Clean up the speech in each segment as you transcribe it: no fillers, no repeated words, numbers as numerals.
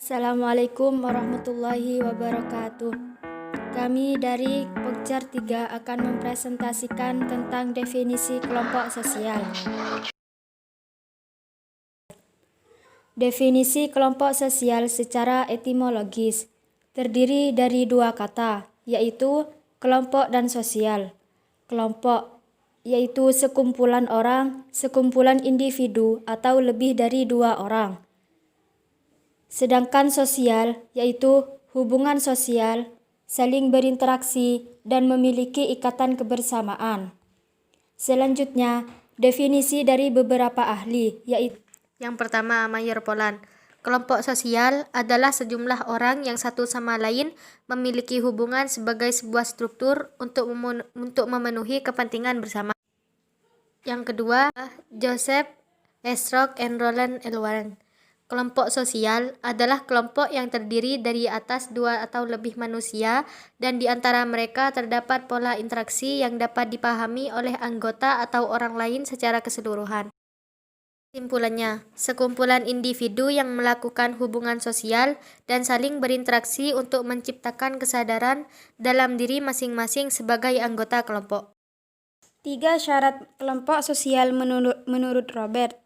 Assalamualaikum warahmatullahi wabarakatuh. Kami dari Pokjar 3 akan mempresentasikan tentang definisi kelompok sosial. Definisi kelompok sosial secara etimologis terdiri dari dua kata, yaitu kelompok dan sosial. Kelompok yaitu sekumpulan orang, sekumpulan individu atau lebih dari dua orang. Sedangkan sosial yaitu hubungan sosial, saling berinteraksi, dan memiliki ikatan kebersamaan. Selanjutnya, definisi dari beberapa ahli yaitu Yang pertama, Mayer Polan. Kelompok sosial adalah sejumlah orang yang satu sama lain memiliki hubungan sebagai sebuah struktur untuk memenuhi kepentingan bersama. Yang kedua, Joseph Esrock and Roland L. Warren. Kelompok sosial adalah kelompok yang terdiri dari atas dua atau lebih manusia dan di antara mereka terdapat pola interaksi yang dapat dipahami oleh anggota atau orang lain secara keseluruhan. Kesimpulannya, sekumpulan individu yang melakukan hubungan sosial dan saling berinteraksi untuk menciptakan kesadaran dalam diri masing-masing sebagai anggota kelompok. 3 syarat kelompok sosial menurut Robert.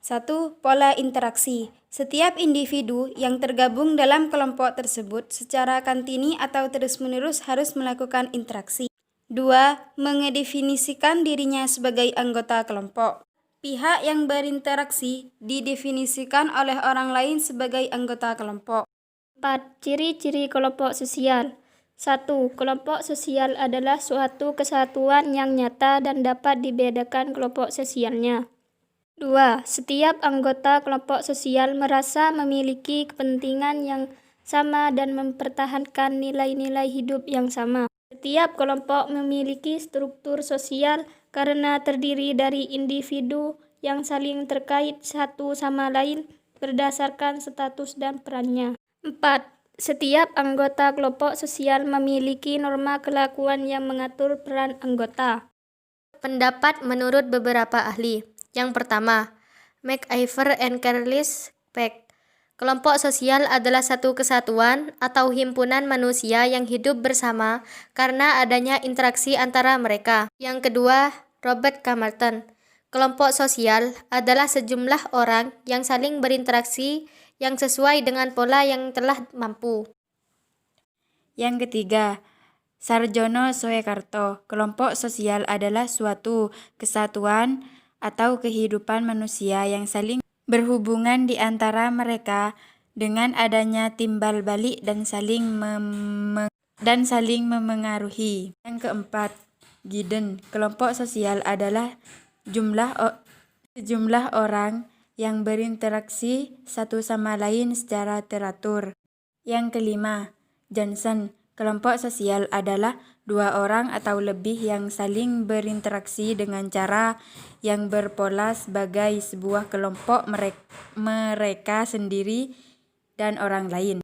1. Pola interaksi. Setiap individu yang tergabung dalam kelompok tersebut secara kontinu atau terus-menerus harus melakukan interaksi. 2. Mengedefinisikan dirinya sebagai anggota kelompok. Pihak yang berinteraksi didefinisikan oleh orang lain sebagai anggota kelompok. 4. Ciri-ciri kelompok sosial. 1. Kelompok sosial adalah suatu kesatuan yang nyata dan dapat dibedakan kelompok sosialnya. 2. Setiap anggota kelompok sosial merasa memiliki kepentingan yang sama dan mempertahankan nilai-nilai hidup yang sama. Setiap kelompok memiliki struktur sosial karena terdiri dari individu yang saling terkait satu sama lain berdasarkan status dan perannya. 4. Setiap anggota kelompok sosial memiliki norma kelakuan yang mengatur peran anggota. Pendapat menurut beberapa ahli. Yang pertama, McIver and Carlis Peck. Kelompok sosial adalah satu kesatuan atau himpunan manusia yang hidup bersama karena adanya interaksi antara mereka. Yang kedua, Robert Camerton. Kelompok sosial adalah sejumlah orang yang saling berinteraksi yang sesuai dengan pola yang telah mampu. Yang ketiga, Sarjono Soekarto. Kelompok sosial adalah suatu kesatuan atau kehidupan manusia yang saling berhubungan di antara mereka dengan adanya timbal balik dan saling memengaruhi. Yang keempat, Giddens. Kelompok sosial adalah sejumlah orang yang berinteraksi satu sama lain secara teratur. Yang kelima, Johnson. Kelompok sosial adalah dua orang atau lebih yang saling berinteraksi dengan cara yang berpola sebagai sebuah kelompok mereka sendiri dan orang lain.